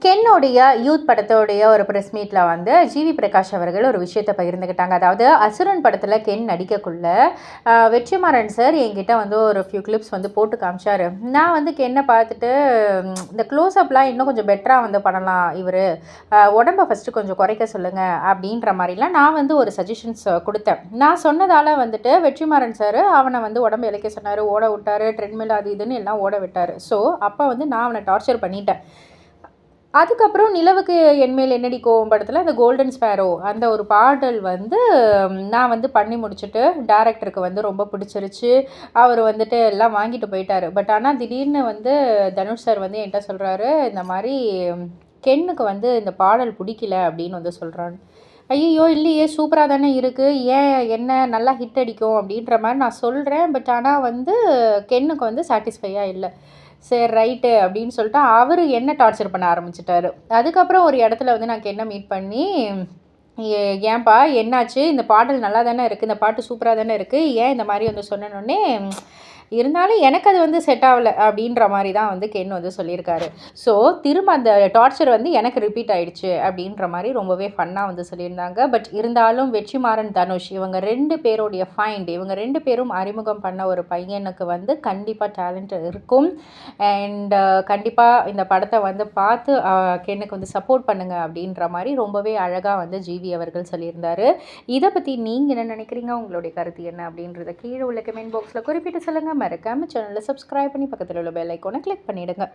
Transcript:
கென்னோடைய youth படத்தோடைய ஒரு press மீட்டில் வந்து ஜிவி பிரகாஷ் அவர்கள் ஒரு விஷயத்தை பகிர்ந்துக்கிட்டாங்க. அதாவது அசுரன் படத்தில் கென் நடிக்கக்குள்ள வெற்றிமாறன் சார் என்கிட்ட வந்து ஒரு ஃபியூ கிளிப்ஸ் வந்து போட்டு காமிச்சார். நான் வந்து கென்னை பார்த்துட்டு இந்த க்ளோஸ்அப்லாம் இன்னும் கொஞ்சம் பெட்டராக வந்து பண்ணலாம், இவர் உடம்பை ஃபஸ்ட்டு கொஞ்சம் குறைக்க சொல்லுங்கள் அப்படின்ற மாதிரிலாம் நான் வந்து ஒரு சஜஷன்ஸ் கொடுத்தேன். நான் சொன்னதால் வந்துட்டு வெற்றிமாறன் சார் அவனை வந்து உடம்பு இழைக்க சொன்னார், ஓட விட்டார், ட்ரெட்மில் அது இதுன்னு எல்லாம் ஓட விட்டார். ஸோ அப்போ வந்து நான் அவனை டார்ச்சர் பண்ணிட்டேன். அதுக்கப்புறம் நிலவுக்கு என்மேல் என்னடி கோவம் படத்தில் அந்த கோல்டன் ஸ்பேரோ அந்த ஒரு பாடல் வந்து நான் வந்து பண்ணி முடிச்சுட்டு டேரக்டருக்கு வந்து ரொம்ப பிடிச்சிருச்சு. அவர் வந்துட்டு எல்லாம் வாங்கிட்டு போயிட்டார். பட் ஆனால் திடீர்னு வந்து தனுஷ் சார் வந்து என்கிட்ட சொல்கிறாரு, இந்த மாதிரி கென்னுக்கு வந்து இந்த பாடல் பிடிக்கல அப்படின்னு வந்து சொல்கிறாங்க. ஐயோ இல்லையே, சூப்பராக தானே இருக்குது, ஏன் என்ன நல்லா ஹிட் அடிக்கும் அப்படின்ற மாதிரி நான் சொல்கிறேன். பட் ஆனால் வந்து கென்னுக்கு வந்து சாட்டிஸ்ஃபையாக இல்லை. சரி ரைட்டு அப்படின்னு சொல்லிட்டு அவர் என்ன டார்ச்சர் பண்ண ஆரம்பிச்சிட்டாரு. அதுக்கப்புறம் ஒரு இடத்துல வந்து நான் கென்னை மீட் பண்ணி, ஏன்பா என்னாச்சு, இந்த பாடல் நல்லா தானே இருக்குது, இந்த பாட்டு சூப்பராக தானே இருக்குது, ஏன் இந்த மாதிரி வந்து சொன்னோன்னே, இருந்தாலும் எனக்கு அது வந்து செட் ஆகலை அப்படின்ற மாதிரி தான் வந்து கென் வந்து சொல்லியிருக்காரு. ஸோ திரும்ப அந்த டார்ச்சர் வந்து எனக்கு ரிப்பீட் ஆகிடுச்சு அப்படின்ற மாதிரி ரொம்பவே ஃபன்னாக வந்து சொல்லியிருந்தாங்க. பட் இருந்தாலும் வெற்றிமாறன், தனுஷ் இவங்க 2 பேருடைய இவங்க 2 பேரும் அறிமுகம் பண்ண ஒரு பையனுக்கு வந்து கண்டிப்பாக டேலண்ட் இருக்கும். அண்ட் கண்டிப்பாக இந்த படத்தை வந்து பார்த்து கென்னுக்கு வந்து சப்போர்ட் பண்ணுங்கள் அப்படின்ற மாதிரி ரொம்பவே அழகாக வந்து ஜிவி அவர்கள் சொல்லியிருந்தார். இதை பற்றி நீங்கள் என்ன நினைக்கிறீங்க, உங்களுடைய கருத்து என்ன அப்படின்றத கீழே உள்ள கமெண்ட் பாக்ஸில் குறிப்பிட்டு சொல்லுங்கள். மறக்காமல் சேனலை சப்ஸ்கிரைப் பண்ணி பக்கத்தில் உள்ள பெல் ஐக்கானை கிளிக் பண்ணிவிடுங்க.